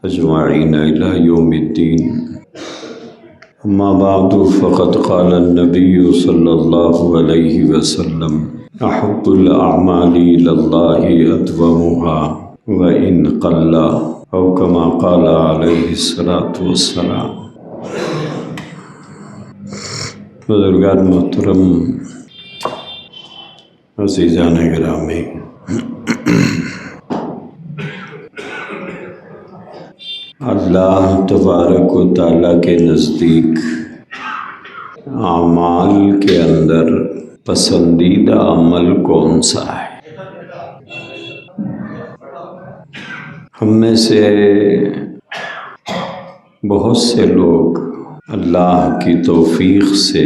أجمعين إلى يوم الدين. أما بعد فقد قال النبي صلى الله عليه وسلم أحب الأعمال إلى الله أدومها وإن قل أو كما قال عليه الصلاة والسلام. بزرگان محترم، عزیزان گرامی، اللہ تبارک و تعالیٰ کے نزدیک اعمال کے اندر پسندیدہ عمل کون سا ہے؟ ہم میں سے بہت سے لوگ اللہ کی توفیق سے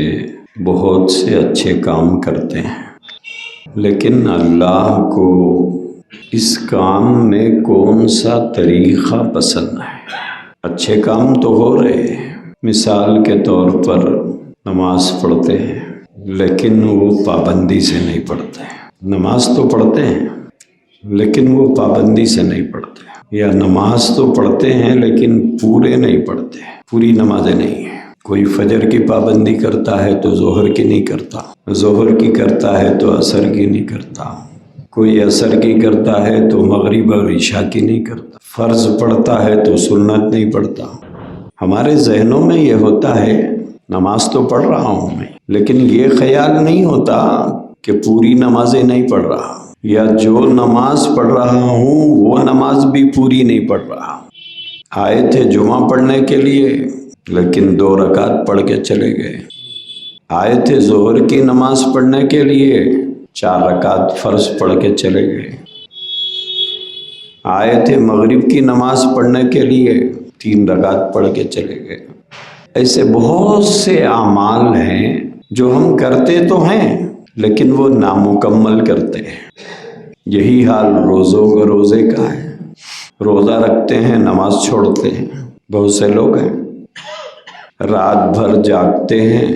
بہت سے اچھے کام کرتے ہیں، لیکن اللہ کو اس کام میں کون سا طریقہ پسند ہے؟ اچھے کام تو ہو رہے ہیں، مثال کے طور پر نماز پڑھتے ہیں لیکن وہ پابندی سے نہیں پڑھتے ہیں۔ نماز تو پڑھتے ہیں لیکن وہ پابندی سے نہیں پڑھتے، یا نماز تو پڑھتے ہیں لیکن پورے نہیں پڑھتے، پوری نمازیں نہیں ہیں۔ کوئی فجر کی پابندی کرتا ہے تو ظہر کی نہیں کرتا، ظہر کی کرتا ہے تو عصر کی نہیں کرتا، کوئی عصر کی کرتا ہے تو مغرب اور عشاء کی نہیں کرتا، فرض پڑھتا ہے تو سنت نہیں پڑھتا۔ ہمارے ذہنوں میں یہ ہوتا ہے نماز تو پڑھ رہا ہوں میں، لیکن یہ خیال نہیں ہوتا کہ پوری نمازیں نہیں پڑھ رہا، یا جو نماز پڑھ رہا ہوں وہ نماز بھی پوری نہیں پڑھ رہا۔ آئے تھے جمعہ پڑھنے کے لیے لیکن 2 رکعت پڑھ کے چلے گئے، آئے تھے ظہر کی نماز پڑھنے کے لیے 4 رکعت فرض پڑھ کے چلے گئے، آئے تھے مغرب کی نماز پڑھنے کے لیے 3 رکعت پڑھ کے چلے گئے۔ ایسے بہت سے اعمال ہیں جو ہم کرتے تو ہیں لیکن وہ نامکمل کرتے ہیں۔ یہی حال روزے کا ہے، روزہ رکھتے ہیں نماز چھوڑتے ہیں۔ بہت سے لوگ ہیں رات بھر جاگتے ہیں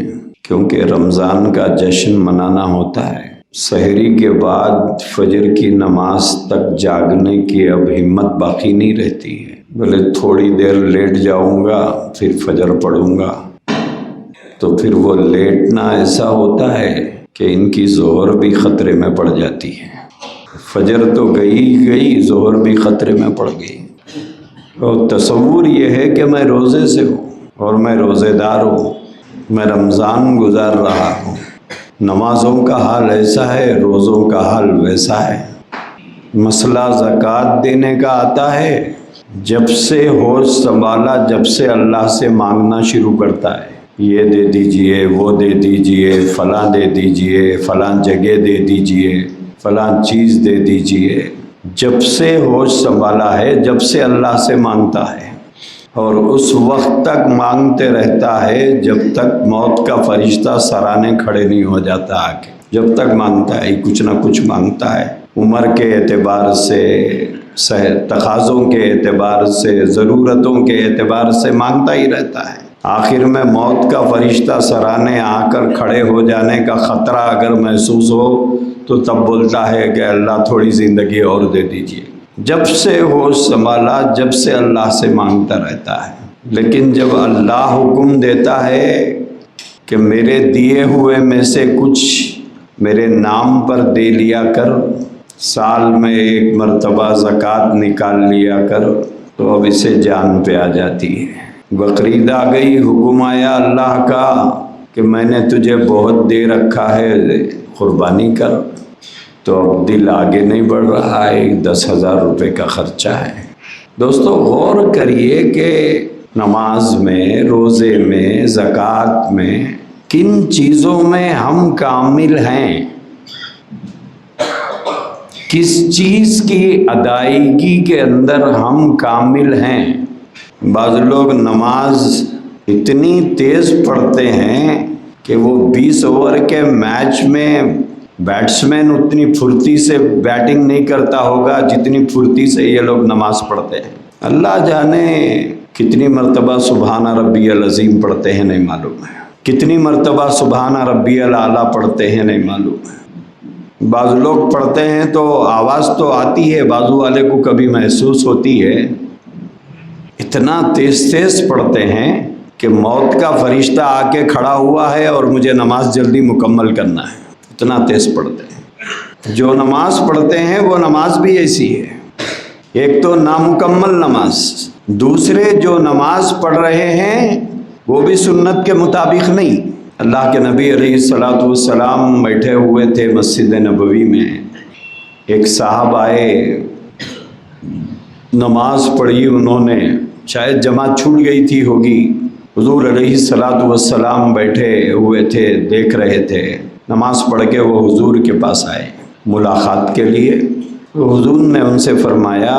کیونکہ رمضان کا جشن منانا ہوتا ہے، سحری کے بعد فجر کی نماز تک جاگنے کی اب ہمت باقی نہیں رہتی ہے، بولے تھوڑی دیر لیٹ جاؤں گا پھر فجر پڑھوں گا، تو پھر وہ لیٹنا ایسا ہوتا ہے کہ ان کی ظہر بھی خطرے میں پڑ جاتی ہے۔ فجر تو گئی، ظہر بھی خطرے میں پڑ گئی، اور تصور یہ ہے کہ میں روزے سے ہوں اور میں روزے دار ہوں، میں رمضان گزار رہا ہوں، نمازوں کا حال ایسا ہے، روزوں کا حال ویسا ہے۔ مسئلہ زکوٰۃ دینے کا آتا ہے، جب سے ہوش سنبھالا جب سے اللہ سے مانگنا شروع کرتا ہے، یہ دے دیجئے، وہ دے دیجئے، فلاں دے دیجئے، فلاں جگہ دے دیجئے، فلاں چیز دے دیجئے۔ جب سے ہوش سنبھالا ہے جب سے اللہ سے مانگتا ہے، اور اس وقت تک مانگتے رہتا ہے جب تک موت کا فرشتہ سرانے کھڑے نہیں ہو جاتا آگے، جب تک مانگتا ہے، کچھ نہ کچھ مانگتا ہے، عمر کے اعتبار سے، تقاضوں کے اعتبار سے، ضرورتوں کے اعتبار سے مانگتا ہی رہتا ہے۔ آخر میں موت کا فرشتہ سرانے آ کر کھڑے ہو جانے کا خطرہ اگر محسوس ہو تو تب بولتا ہے کہ اللہ تھوڑی زندگی اور دے دیجیے۔ جب سے ہوش سنبھالا جب سے اللہ سے مانگتا رہتا ہے، لیکن جب اللہ حکم دیتا ہے کہ میرے دیے ہوئے میں سے کچھ میرے نام پر دے لیا کر، سال میں 1 مرتبہ زکوٰۃ نکال لیا کر، تو اب اسے جان پہ آ جاتی ہے۔ بقرعید آ گئی، حکم آیا اللہ کا کہ میں نے تجھے بہت دے رکھا ہے، قربانی کر، تو اب دل آگے نہیں بڑھ رہا ہے، 10,000 روپے کا خرچہ ہے۔ دوستو غور کریے کہ نماز میں، روزے میں، زکوٰۃ میں کن چیزوں میں ہم کامل ہیں، کس چیز کی ادائیگی کے اندر ہم کامل ہیں۔ بعض لوگ نماز اتنی تیز پڑھتے ہیں کہ وہ 20 اوور کے میچ میں بیٹسمین اتنی پھرتی سے بیٹنگ نہیں کرتا ہوگا جتنی پھرتی سے یہ لوگ نماز پڑھتے ہیں۔ اللہ جانے کتنی مرتبہ سبحان ربی العظیم پڑھتے ہیں نہیں معلوم ہے، کتنی مرتبہ سبحان ربی الاعلیٰ پڑھتے ہیں نہیں معلوم ہے۔ بعض لوگ پڑھتے ہیں تو آواز تو آتی ہے، بازو والے کو کبھی محسوس ہوتی ہے، اتنا تیز تیز پڑھتے ہیں کہ موت کا فرشتہ آ کے کھڑا ہوا ہے اور مجھے نماز جلدی مکمل کرنا ہے، اتنا تیز پڑھتے ہیں۔ جو نماز پڑھتے ہیں وہ نماز بھی ایسی ہے، ایک تو نامکمل نماز، دوسرے جو نماز پڑھ رہے ہیں وہ بھی سنت کے مطابق نہیں۔ اللہ کے نبی علیہ الصلوۃ والسلام بیٹھے ہوئے تھے مسجد نبوی میں، ایک صاحب آئے، نماز پڑھی انہوں نے، شاید جماعت چھوٹ گئی تھی ہوگی، حضور علیہ الصلوۃ والسلام بیٹھے ہوئے تھے، دیکھ رہے تھے، نماز پڑھ کے وہ حضور کے پاس آئے ملاقات کے لیے۔ تو حضور نے ان سے فرمایا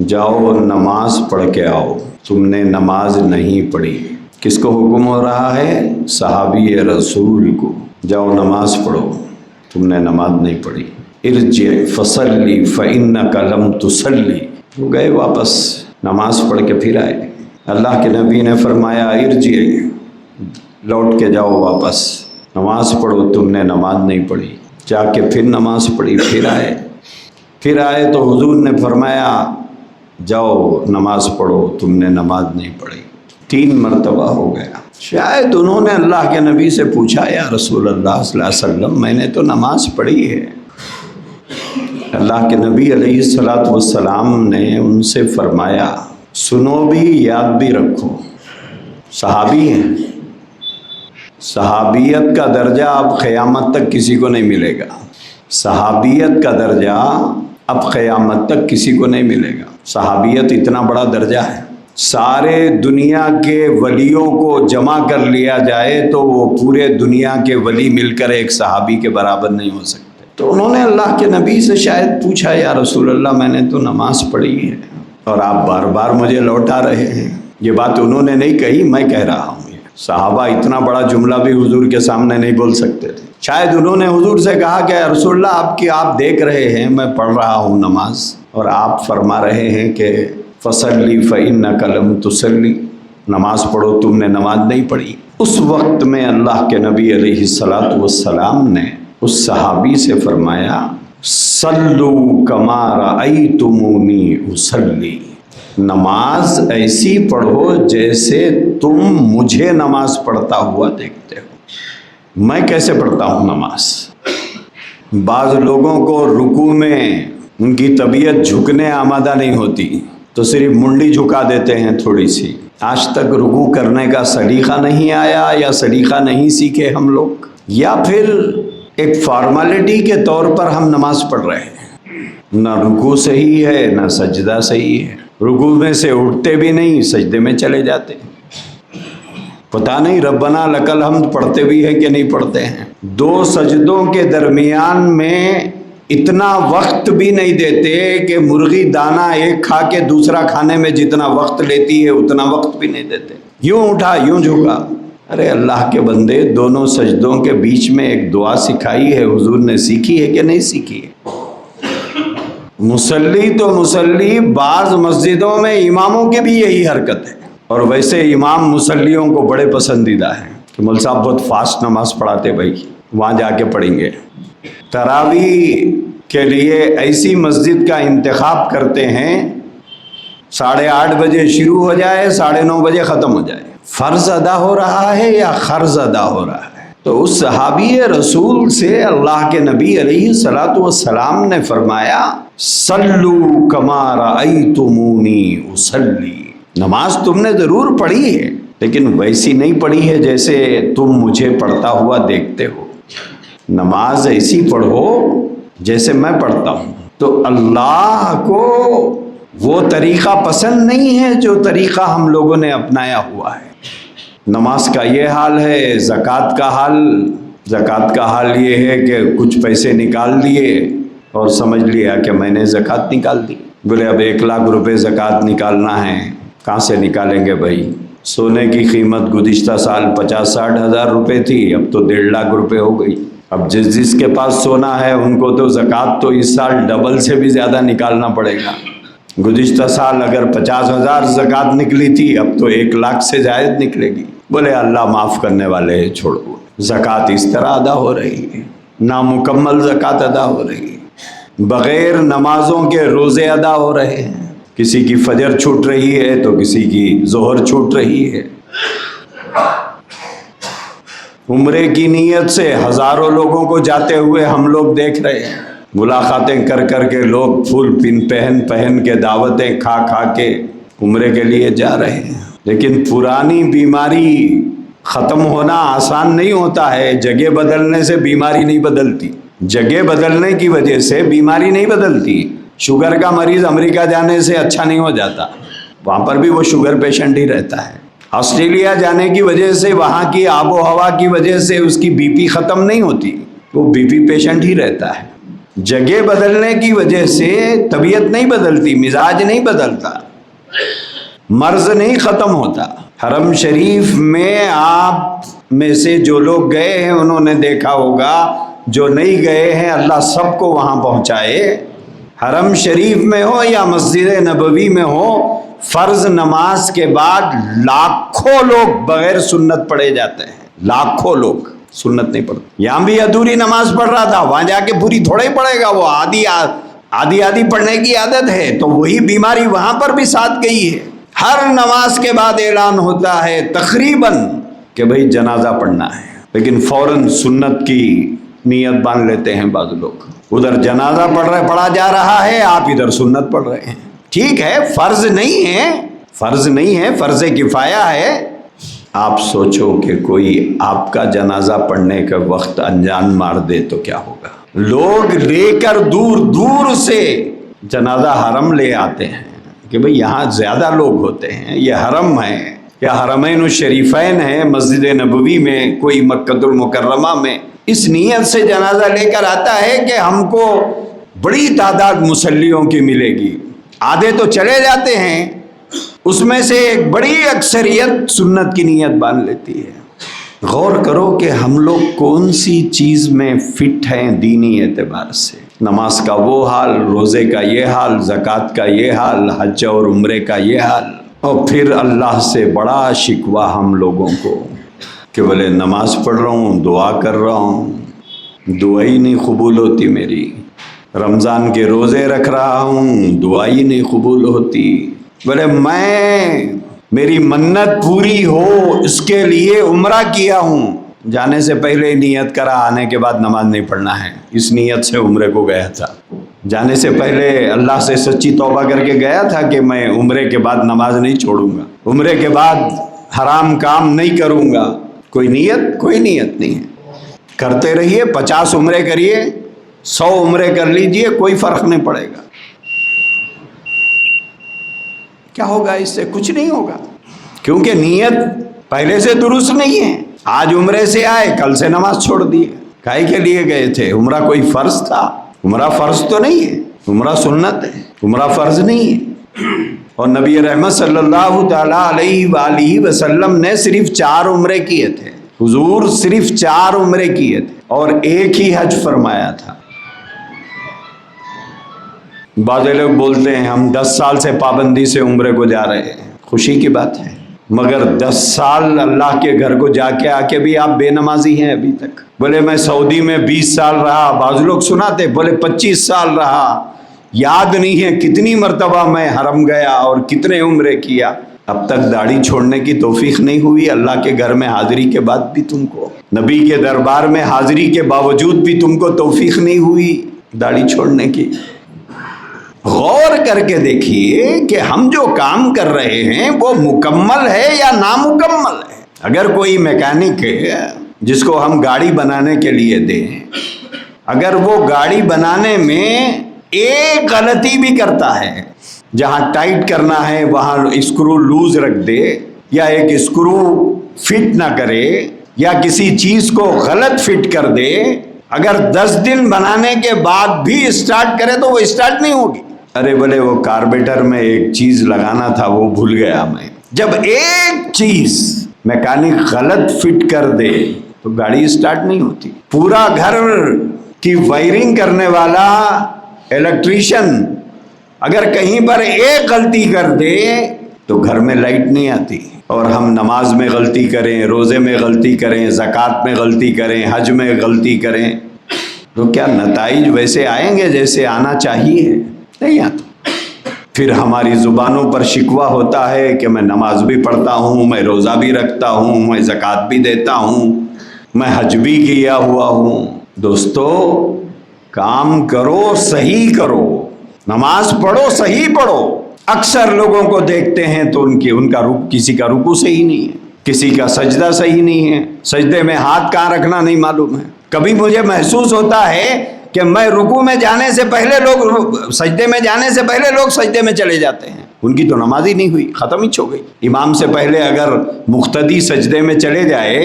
جاؤ نماز پڑھ کے آؤ، تم نے نماز نہیں پڑھی۔ کس کو حکم ہو رہا ہے؟ صحابی رسول کو، جاؤ نماز پڑھو، تم نے نماز نہیں پڑھی۔ ارجع فصلی فإنک لم تصلی، وہ گئے واپس نماز پڑھ کے پھر آئے۔ اللہ کے نبی نے فرمایا ارجع، لوٹ کے جاؤ واپس، نماز پڑھو، تم نے نماز نہیں پڑھی۔ جا کے پھر نماز پڑھی، پھر آئے تو حضور نے فرمایا جاؤ نماز پڑھو، تم نے نماز نہیں پڑھی۔ 3 مرتبہ ہو گیا۔ شاید انہوں نے اللہ کے نبی سے پوچھا یا رسول اللہ صلی اللہ علیہ وسلم میں نے تو نماز پڑھی ہے۔ اللہ کے نبی علیہ الصلوۃ والسلام نے ان سے فرمایا سنو بھی یاد بھی رکھو، صحابی ہیں، صحابیت کا درجہ اب قیامت تک کسی کو نہیں ملے گا، صحابیت کا درجہ اب قیامت تک کسی کو نہیں ملے گا۔ صحابیت اتنا بڑا درجہ ہے، سارے دنیا کے ولیوں کو جمع کر لیا جائے تو وہ پورے دنیا کے ولی مل کر ایک صحابی کے برابر نہیں ہو سکتے۔ تو انہوں نے اللہ کے نبی سے شاید پوچھا یا رسول اللہ میں نے تو نماز پڑھی ہے اور آپ بار بار مجھے لوٹا رہے ہیں۔ یہ بات انہوں نے نہیں کہی، میں کہہ رہا ہوں۔ صحابہ اتنا بڑا جملہ بھی حضور کے سامنے نہیں بول سکتے تھے۔ شاید انہوں نے حضور سے کہا کہ رسول اللہ آپ دیکھ رہے ہیں میں پڑھ رہا ہوں نماز، اور آپ فرما رہے ہیں کہ فصلی فإنک لم تصلی، نماز پڑھو، تم نے نماز نہیں پڑھی۔ اس وقت میں اللہ کے نبی علیہ الصلوۃ والسلام نے اس صحابی سے فرمایا صلو کما رأیتمونی اصلی، نماز ایسی پڑھو جیسے تم مجھے نماز پڑھتا ہوا دیکھتے ہو۔ میں کیسے پڑھتا ہوں نماز؟ بعض لوگوں کو رکوع میں ان کی طبیعت جھکنے آمادہ نہیں ہوتی تو صرف منڈی جھکا دیتے ہیں تھوڑی سی۔ آج تک رکوع کرنے کا سلیقہ نہیں آیا، یا سلیقہ نہیں سیکھے ہم لوگ، یا پھر ایک فارمیلٹی کے طور پر ہم نماز پڑھ رہے ہیں۔ نہ رکوع صحیح ہے نہ سجدہ صحیح ہے، رکوع میں سے اٹھتے بھی نہیں، سجدے میں چلے جاتے، پتہ نہیں ربنا لک الحمد پڑھتے بھی ہیں کہ نہیں پڑھتے ہیں۔ 2 سجدوں کے درمیان میں اتنا وقت بھی نہیں دیتے کہ مرغی دانہ ایک کھا کے دوسرا کھانے میں جتنا وقت لیتی ہے اتنا وقت بھی نہیں دیتے، یوں اٹھا یوں جھکا۔ ارے اللہ کے بندے، دونوں سجدوں کے بیچ میں ایک دعا سکھائی ہے، حضور نے سیکھی ہے کہ نہیں سیکھی ہے؟ مصلی تو مصلی، بعض مسجدوں میں اماموں کی بھی یہی حرکت ہے، اور ویسے امام مصلیوں کو بڑے پسندیدہ ہیں کہ مول صاحب بہت فاسٹ نماز پڑھاتے، بھائی وہاں جا کے پڑھیں گے۔ تراویح کے لیے ایسی مسجد کا انتخاب کرتے ہیں 8:30 بجے شروع ہو جائے، 9:30 بجے ختم ہو جائے۔ فرض ادا ہو رہا ہے یا قرض ادا ہو رہا ہے؟ تو اس صحابی رسول سے اللہ کے نبی علیہ الصلوۃ والسلام نے فرمایا صلو کما رأیتمونی اصلی، نماز تم نے ضرور پڑھی ہے لیکن ویسی نہیں پڑھی ہے جیسے تم مجھے پڑھتا ہوا دیکھتے ہو، نماز ایسی پڑھو جیسے میں پڑھتا ہوں۔ تو اللہ کو وہ طریقہ پسند نہیں ہے جو طریقہ ہم لوگوں نے اپنایا ہوا ہے۔ نماز کا یہ حال ہے، زکوٰۃ کا حال یہ ہے کہ کچھ پیسے نکال لیے اور سمجھ لیا کہ میں نے زکوٰۃ نکال دی۔ بولے اب 1 لاکھ روپے زکوٰۃ نکالنا ہے، کہاں سے نکالیں گے بھائی؟ سونے کی قیمت گزشتہ سال 50-60 ہزار روپے تھی، اب تو 1.5 لاکھ روپے ہو گئی۔ اب جس کے پاس سونا ہے ان کو تو زکوٰۃ تو اس سال ڈبل سے بھی زیادہ نکالنا پڑے گا۔ گزشتہ سال اگر 50,000 زکوٰۃ نکلی تھی، اب تو 1 لاکھ سے زائد نکلے گی۔ بولے اللہ معاف کرنے والے ہے، چھوڑو۔ زکوٰۃ اس طرح ادا ہو رہی ہے، نامکمل زکوٰۃ ادا ہو رہی ہے، بغیر نمازوں کے روزے ادا ہو رہے ہیں، کسی کی فجر چھوٹ رہی ہے تو کسی کی ظہر چھوٹ رہی ہے. عمرے کی نیت سے ہزاروں لوگوں کو جاتے ہوئے ہم لوگ دیکھ رہے ہیں. ملاقاتیں کر کر کے لوگ پھول پہن کے دعوتیں کھا کے عمرے کے لیے جا رہے ہیں. لیکن پرانی بیماری ختم ہونا آسان نہیں ہوتا ہے. جگہ بدلنے سے بیماری نہیں بدلتی. جگہ بدلنے کی وجہ سے بیماری نہیں بدلتی. شوگر کا مریض امریکہ جانے سے اچھا نہیں ہو جاتا, وہاں پر بھی وہ شوگر پیشنٹ ہی رہتا ہے. آسٹریلیا جانے کی وجہ سے وہاں کی آب و ہوا کی وجہ سے اس کی بی پی ختم نہیں ہوتی, وہ بی پی پیشنٹ ہی رہتا ہے. جگہ بدلنے کی وجہ سے طبیعت نہیں بدلتی, مزاج نہیں بدلتا, مرض نہیں ختم ہوتا. حرم شریف میں آپ میں سے جو لوگ گئے ہیں انہوں نے دیکھا ہوگا, جو نہیں گئے ہیں اللہ سب کو وہاں پہنچائے. حرم شریف میں ہو یا مسجد نبوی میں ہو, فرض نماز کے بعد لاکھوں لوگ بغیر سنت پڑھے جاتے ہیں. لاکھوں لوگ سنت نہیں پڑھتے. یہاں بھی ادھوری نماز پڑھ رہا تھا, وہاں جا کے پوری تھوڑا ہی پڑھے گا, وہ آدھی پڑھنے کی عادت ہے, تو وہی بیماری وہاں پر بھی ساتھ گئی ہے. ہر نماز کے بعد اعلان ہوتا ہے تقریباً کہ بھئی جنازہ پڑھنا ہے, لیکن فوراً سنت کی نیت باندھ لیتے ہیں بعض لوگ. ادھر جنازہ پڑھا جا رہا ہے, آپ ادھر سنت پڑھ رہے ہیں. ٹھیک ہے, فرض نہیں ہے, فرض کفایہ ہے. آپ سوچو کہ کوئی آپ کا جنازہ پڑھنے کا وقت انجان مار دے تو کیا ہوگا. لوگ لے کر دور دور سے جنازہ حرم لے آتے ہیں کہ بھئی یہاں زیادہ لوگ ہوتے ہیں, یہ حرم ہے یا حرمین الشریفین ہے, مسجد نبوی میں, کوئی مکہ المکرمہ میں. اس نیت سے جنازہ لے کر آتا ہے کہ ہم کو بڑی تعداد مصلیوں کی ملے گی. آدھے تو چلے جاتے ہیں, اس میں سے ایک بڑی اکثریت سنت کی نیت باندھ لیتی ہے. غور کرو کہ ہم لوگ کون سی چیز میں فٹ ہیں دینی اعتبار سے. نماز کا وہ حال, روزے کا یہ حال, زکوٰۃ کا یہ حال, حج اور عمرے کا یہ حال, اور پھر اللہ سے بڑا شکوہ ہم لوگوں کو کہ بولے نماز پڑھ رہا ہوں, دعا کر رہا ہوں, دعا ہی نہیں قبول ہوتی میری. رمضان کے روزے رکھ رہا ہوں, دعا ہی نہیں قبول ہوتی. بولے میری منت پوری ہو اس کے لیے عمرہ کیا ہوں, جانے سے پہلے نیت کرا, آنے کے بعد نماز نہیں پڑھنا ہے, اس نیت سے عمرے کو گیا تھا. جانے سے پہلے اللہ سے سچی توبہ کر کے گیا تھا کہ میں عمرے کے بعد نماز نہیں چھوڑوں گا, عمرے کے بعد حرام کام نہیں کروں گا. کوئی نیت نہیں ہے. کرتے رہیے, 50 عمرے کریے, 100 عمرے کر لیجئے, کوئی فرق نہیں پڑے گا. کیا ہوگا اس سے؟ کچھ نہیں ہوگا, کیونکہ نیت پہلے سے درست نہیں ہے. آج عمرے سے آئے, کل سے نماز چھوڑ دیے. کاہے کے لیے گئے تھے؟ عمرہ کوئی فرض تھا؟ عمرہ فرض تو نہیں ہے, عمرہ سنت ہے, عمرہ فرض نہیں ہے. اور نبی رحمت صلی اللہ تعالی علیہ وآلہ وسلم نے صرف 4 عمرے کیے تھے. حضور صرف 4 عمرے کیے تھے اور ایک ہی حج فرمایا تھا. بعض لوگ بولتے ہیں ہم 10 سال سے پابندی سے عمرے کو جا رہے ہیں. خوشی کی بات ہے, مگر 10 سال اللہ کے گھر کو جا کے آ کے بھی آپ بے نمازی ہیں ابھی تک. بولے میں سعودی میں 20 سال رہا, بعض لوگ سناتے بولے 25 سال رہا, یاد نہیں ہے کتنی مرتبہ میں حرم گیا اور کتنے عمرے کیا, اب تک داڑھی چھوڑنے کی توفیق نہیں ہوئی. اللہ کے گھر میں حاضری کے بعد بھی تم کو, نبی کے دربار میں حاضری کے باوجود بھی تم کو توفیق نہیں ہوئی داڑھی چھوڑنے کی. غور کر کے دیکھیے کہ ہم جو کام کر رہے ہیں وہ مکمل ہے یا نامکمل ہے. اگر کوئی میکینک ہے جس کو ہم گاڑی بنانے کے لیے دیں, اگر وہ گاڑی بنانے میں ایک غلطی بھی کرتا ہے, جہاں ٹائٹ کرنا ہے وہاں اسکرو لوز رکھ دے, یا ایک اسکرو فٹ نہ کرے, یا کسی چیز کو غلط فٹ کر دے, اگر 10 دن بنانے کے بعد بھی اسٹارٹ کرے تو وہ اسٹارٹ نہیں ہوگی. ارے بولے وہ کاربیٹر میں ایک چیز لگانا تھا وہ بھول گیا میں. جب ایک چیز میکینک غلط فٹ کر دے تو گاڑی اسٹارٹ نہیں ہوتی. پورا گھر کی وائرنگ کرنے والا الیکٹریشین اگر کہیں پر ایک غلطی کر دے تو گھر میں لائٹ نہیں آتی. اور ہم نماز میں غلطی کریں, روزے میں غلطی کریں, زکوٰۃ میں غلطی کریں, حج میں غلطی کریں, تو کیا نتائج ویسے آئیں گے جیسے آنا چاہیے؟ نہیں آتا. پھر ہماری زبانوں پر شکوہ ہوتا ہے کہ میں نماز بھی پڑھتا ہوں، میں روزہ بھی رکھتا ہوں، میں زکوٰۃ بھی دیتا ہوں، میں حج بھی کیا ہوا ہوں۔ دوستو، کام کرو، صحیح کرو، نماز پڑھو، صحیح پڑھو۔ اکثر لوگوں کو دیکھتے ہیں تو کسی کا رکوع صحیح نہیں ہے، کسی کا سجدہ صحیح نہیں ہے، سجدے میں ہاتھ کہاں رکھنا نہیں معلوم ہے۔ کبھی مجھے محسوس ہوتا ہے کہ میں رکوع میں جانے سے پہلے سجدے میں جانے سے پہلے لوگ سجدے میں چلے جاتے ہیں، ان کی تو نماز ہی نہیں ہوئی، ختم ہی ہو گئی۔ امام سے پہلے اگر مقتدی سجدے میں چلے جائے،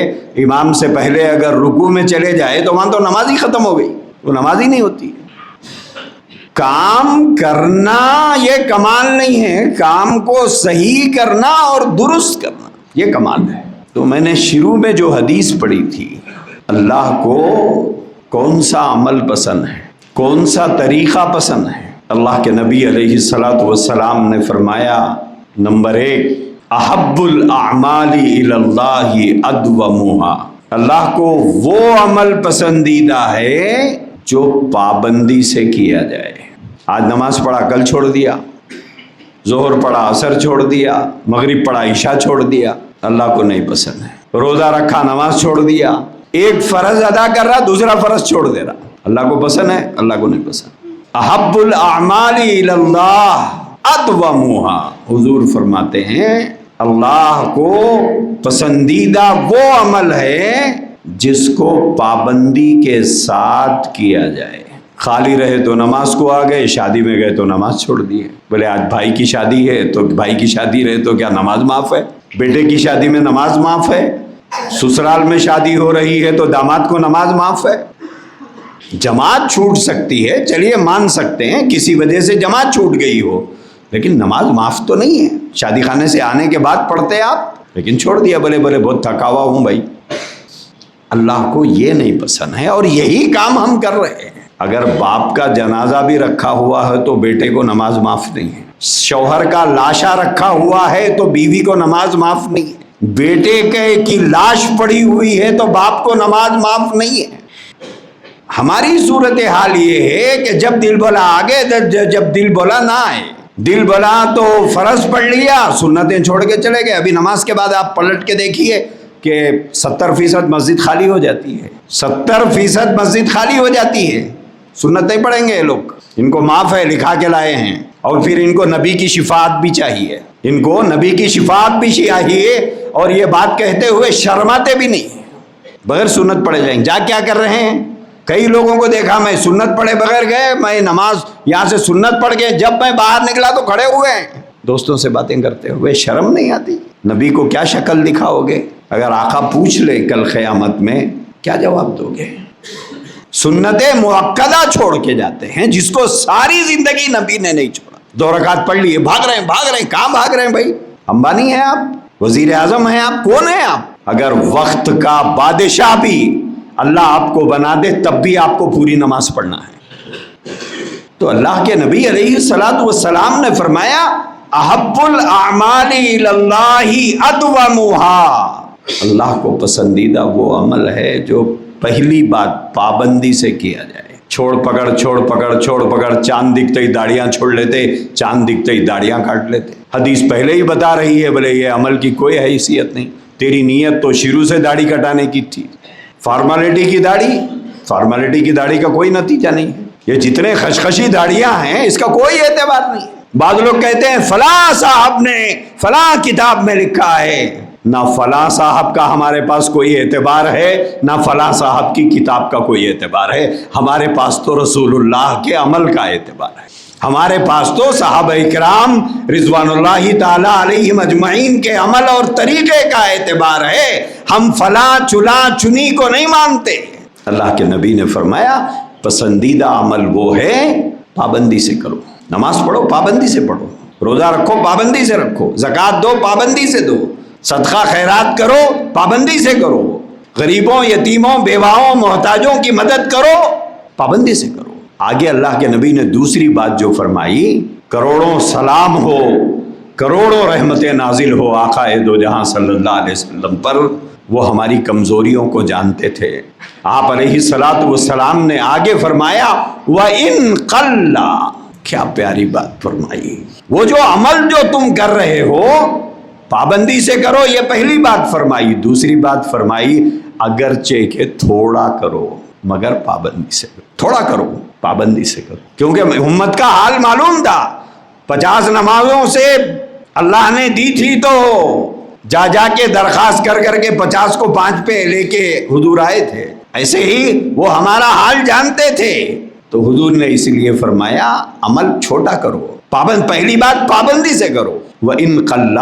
امام سے پہلے اگر رکوع میں چلے جائے تو وہاں تو نماز ہی ختم ہو گئی، وہ نماز ہی نہیں ہوتی۔ کام کرنا یہ کمال نہیں ہے، کام کو صحیح کرنا اور درست کرنا یہ کمال ہے۔ تو میں نے شروع میں جو حدیث پڑھی تھی، اللہ کو کون سا عمل پسند ہے، کون سا طریقہ پسند ہے؟ اللہ کے نبی علیہ السلام نے فرمایا، نمبر 1، احب الاعمال الی اللہ ادومها، اللہ کو وہ عمل پسندیدہ ہے جو پابندی سے کیا جائے۔ آج نماز پڑھا، کل چھوڑ دیا، ظہر پڑھا، عصر چھوڑ دیا، مغرب پڑھا، عشاء چھوڑ دیا، اللہ کو نہیں پسند ہے۔ روزہ رکھا، نماز چھوڑ دیا، ایک فرض ادا کر رہا، دوسرا فرض چھوڑ دے رہا، اللہ کو پسند ہے؟ اللہ کو نہیں پسند۔ احب الاعمال الی اللہ ادومها، حضور فرماتے ہیں اللہ کو پسندیدہ وہ عمل ہے جس کو پابندی کے ساتھ کیا جائے۔ خالی رہے تو نماز کو آ گئے، شادی میں گئے تو نماز چھوڑ دیے۔ بولے آج بھائی کی شادی ہے تو بھائی کی شادی رہے تو کیا نماز معاف ہے؟ بیٹے کی شادی میں نماز معاف ہے؟ سسرال میں شادی ہو رہی ہے تو داماد کو نماز معاف ہے؟ جماعت چھوٹ سکتی ہے، چلیے مان سکتے ہیں کسی وجہ سے جماعت چھوٹ گئی ہو، لیکن نماز معاف تو نہیں ہے۔ شادی خانے سے آنے کے بعد پڑھتے آپ، لیکن چھوڑ دیا، بولے بہت تھکا ہوا ہوں بھائی۔ اللہ کو یہ نہیں پسند ہے، اور یہی کام ہم کر رہے ہیں۔ اگر باپ کا جنازہ بھی رکھا ہوا ہے تو بیٹے کو نماز معاف نہیں ہے، شوہر کا لاشا رکھا ہوا ہے تو بیوی کو نماز معاف نہیں ہے، بیٹے کی لاش پڑی ہوئی ہے تو باپ کو نماز معاف نہیں ہے۔ ہماری صورتحال یہ ہے کہ جب دل بھلا آگے، جب دل بھلا نہ آئے، دل بھلا تو فرض پڑھ لیا، سنتیں چھوڑ کے چلے گئے۔ ابھی نماز کے بعد آپ پلٹ کے دیکھیے کہ 70% مسجد خالی ہو جاتی ہے، 70% مسجد خالی ہو جاتی ہے۔ سنت نہیں پڑھیں گے یہ لوگ، ان کو معاف ہے، لکھا کے لائے ہیں، اور پھر ان کو نبی کی شفاعت بھی چاہیے، ان کو نبی کی شفاعت بھی چاہیے، اور یہ بات کہتے ہوئے شرماتے بھی نہیں، بغیر سنت پڑھے جائیں۔ جا کیا کر رہے ہیں؟ کئی لوگوں کو دیکھا میں سنت پڑھے بغیر گئے، میں نماز یہاں سے سنت پڑھ کے جب میں باہر نکلا تو کھڑے ہوئے ہیں دوستوں سے باتیں کرتے ہوئے۔ شرم نہیں آتی؟ نبی کو کیا شکل دکھاؤ گے؟ اگر آقا پوچھ لے کل قیامت میں کیا جواب دو گے؟ سنت مؤکدہ چھوڑ کے جاتے ہیں، جس کو ساری زندگی نبی نے نہیں چھوڑا۔ 2 رکعت پڑھ لیے، بھاگ رہے ہیں، کہاں بھاگ رہے ہیں بھائی؟ امبانی ہیں آپ؟ وزیر اعظم ہیں آپ؟ کون ہیں آپ؟ اگر وقت کا بادشاہ بھی اللہ آپ کو بنا دے تب بھی آپ کو پوری نماز پڑھنا ہے۔ تو اللہ کے نبی علیہ السلام نے فرمایا، احب الاعمال الی اللہ ادومها، اللہ کو پسندیدہ وہ عمل ہے جو پہلی بات پابندی سے کیا جائے۔ چھوڑ پکڑ، چاند دکھتے ہی داڑیاں چھوڑ لیتے، چاند دکھتے ہی داڑیاں کاٹ لیتے۔ حدیث پہلے ہی بتا رہی ہے، بولے یہ عمل کی کوئی حیثیت نہیں، تیری نیت تو شروع سے داڑھی کٹانے کی تھی۔ فارمیلٹی کی داڑھی کا کوئی نتیجہ نہیں ہے۔ یہ جتنے خشخشی داڑیاں ہیں اس کا کوئی اعتبار نہیں۔ بعض لوگ کہتے ہیں فلاں صاحب نے فلاں کتاب میں لکھا ہے، نہ فلاں صاحب کا ہمارے پاس کوئی اعتبار ہے، نہ فلاں صاحب کی کتاب کا کوئی اعتبار ہے، ہمارے پاس تو رسول اللہ کے عمل کا اعتبار ہے، ہمارے پاس تو صحابہ کرام رضوان اللہ تعالی علیہم اجمعین کے عمل اور طریقے کا اعتبار ہے، ہم فلاں چلا چنی کو نہیں مانتے۔ اللہ کے نبی نے فرمایا پسندیدہ عمل وہ ہے پابندی سے کرو، نماز پڑھو پابندی سے پڑھو، روزہ رکھو پابندی سے رکھو، زکوٰۃ دو پابندی سے دو، صدقہ خیرات کرو پابندی سے کرو، غریبوں یتیموں بیواؤں محتاجوں کی مدد کرو پابندی سے کرو۔ آگے اللہ کے نبی نے دوسری بات جو فرمائی، کروڑوں سلام ہو، کروڑوں رحمتیں نازل ہو آقا دو جہاں صلی اللہ علیہ وسلم پر، وہ ہماری کمزوریوں کو جانتے تھے۔ آپ علیہ الصلوۃ والسلام نے آگے فرمایا وَإِن قَلَّ، کیا پیاری بات فرمائی. وہ جو عمل جو تم کر رہے ہو پابندی سے کرو، یہ پہلی بات فرمائی. دوسری بات فرمائی اگرچہ کہ تھوڑا کرو مگر پابندی سے کرو. تھوڑا کرو پابندی سے کرو، کیونکہ امت کا حال معلوم تھا. 50 نمازوں سے اللہ نے دی تھی تو جا کے درخواست کر کے 50 کو 5 پہ لے کے حضور آئے تھے. ایسے ہی وہ ہمارا حال جانتے تھے، تو حضور نے اس لیے فرمایا عمل چھوٹا کرو. پہلی بات پابندی سے کرو. وَإِن قَلَّ،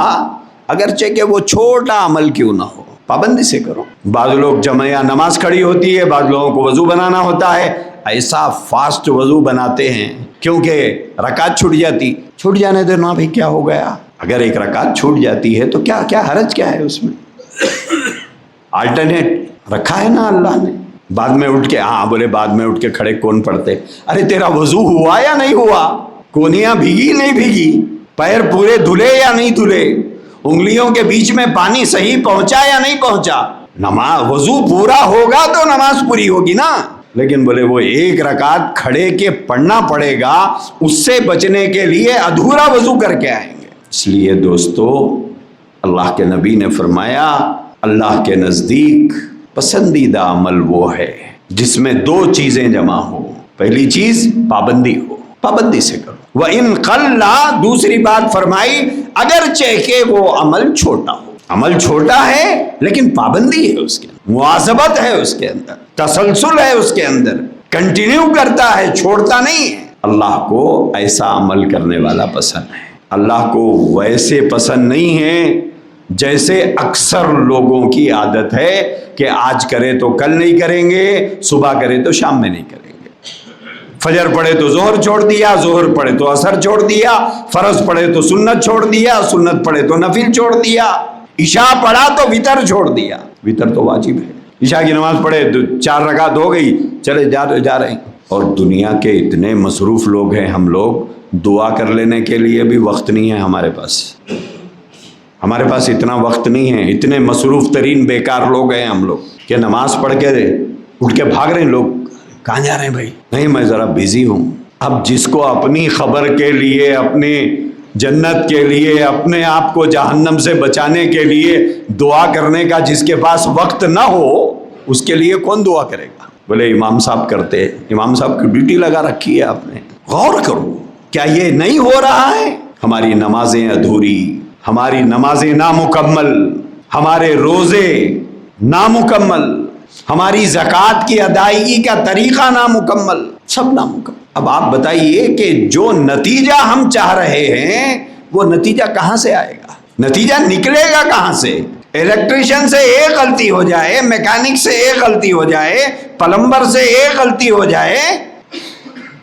اگرچہ کہ وہ چھوٹا عمل کیوں نہ ہو پابندی سے کرو. بعض لوگ جمعہ نماز کھڑی ہوتی ہے، بعض لوگوں کو وضو بنانا ہوتا ہے، ایسا فاسٹ وضو بناتے ہیں کیونکہ رکعت چھوٹ جانے دینا بھی کیا ہو گیا. اگر ایک رکعت چھوٹ جاتی ہے تو کیا حرج کیا ہے اس میں؟ آلٹرنیٹ رکھا ہے نا اللہ نے. بعد میں اٹھ کے بولے بعد میں اٹھ کے کھڑے کون پڑھتے؟ ارے تیرا وضو ہوا یا نہیں ہوا؟ کونیاں بھیگی نہیں بھیگی؟ پیر پورے دھلے یا نہیں دھلے؟ انگلیوں کے بیچ میں پانی صحیح پہنچا یا نہیں پہنچا؟ وضو پورا ہوگا تو نماز پوری ہوگی نا. لیکن بولے وہ ایک رکعت کھڑے کے پڑھنا پڑے گا، اس سے بچنے کے لیے ادھورا وضو کر کے آئیں گے. اس لیے دوستو اللہ کے نبی نے فرمایا اللہ کے نزدیک پسندیدہ عمل وہ ہے جس میں 2 چیزیں جمع ہو. پہلی چیز پابندی ہو، پابندی سے کرو. وَإِن قَلَّ، دوسری بات فرمائی اگرچہ کہ وہ عمل چھوٹا ہو. عمل چھوٹا ہے لیکن پابندی ہے اس کے اندر، مواظبت ہے اس کے اندر، تسلسل ہے اس کے اندر، کنٹینیو کرتا ہے، چھوڑتا نہیں ہے. اللہ کو ایسا عمل کرنے والا پسند ہے. اللہ کو ویسے پسند نہیں ہے جیسے اکثر لوگوں کی عادت ہے کہ آج کرے تو کل نہیں کریں گے، صبح کرے تو شام میں نہیں کریں گے. فجر پڑھے تو ظہر چھوڑ دیا، ظہر پڑھے تو عصر چھوڑ دیا، فرض پڑھے تو سنت چھوڑ دیا، سنت پڑھے تو نفل چھوڑ دیا، عشاء پڑھا تو وتر چھوڑ دیا. وتر تو واجب ہے. عشاء کی نماز پڑھے 4 رکعت ہو گئی، چلے جا رہے ہیں. اور دنیا کے اتنے مصروف لوگ ہیں ہم لوگ، دعا کر لینے کے لیے بھی وقت نہیں ہے ہمارے پاس اتنا وقت نہیں ہے. اتنے مصروف ترین بیکار لوگ ہیں ہم لوگ کہ نماز پڑھ کے اٹھ کے بھاگ رہے ہیں. لوگ کہاں جا رہے ہیں بھائی؟ نہیں میں ذرا بزی ہوں. اب جس کو اپنی خبر کے لیے، اپنی جنت کے لیے، اپنے آپ کو جہنم سے بچانے کے لیے دعا کرنے کا جس کے پاس وقت نہ ہو، اس کے لیے کون دعا کرے گا؟ بولے امام صاحب کرتے. امام صاحب کی ڈیوٹی لگا رکھی ہے آپ نے. غور کرو کیا یہ نہیں ہو رہا ہے؟ ہماری نمازیں ادھوری، ہماری نمازیں نامکمل، ہمارے روزے نامکمل، ہماری زکوٰۃ کی ادائیگی کا طریقہ نامکمل، سب نامکمل. اب آپ بتائیے کہ جو نتیجہ ہم چاہ رہے ہیں وہ نتیجہ کہاں سے آئے گا؟ نتیجہ نکلے گا کہاں سے؟ الیکٹریشین سے ایک غلطی ہو جائے، میکینک سے ایک غلطی ہو جائے، پلمبر سے ایک غلطی ہو جائے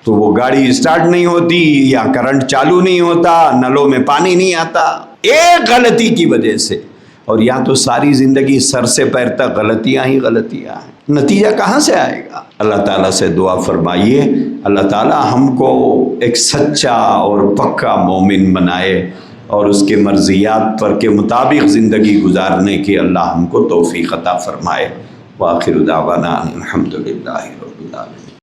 تو وہ گاڑی اسٹارٹ نہیں ہوتی، یا کرنٹ چالو نہیں ہوتا، نلوں میں پانی نہیں آتا، ایک غلطی کی وجہ سے. اور یہاں تو ساری زندگی سر سے پیر تک غلطیاں ہی غلطیاں ہیں. نتیجہ کہاں سے آئے گا؟ اللہ تعالیٰ سے دعا فرمائیے اللہ تعالیٰ ہم کو ایک سچا اور پکا مومن بنائے اور اس کے مرضیات پر کے مطابق زندگی گزارنے کی اللہ ہم کو توفیق عطا فرمائے. وآخر دعوانا الحمدللہ رب العالمین.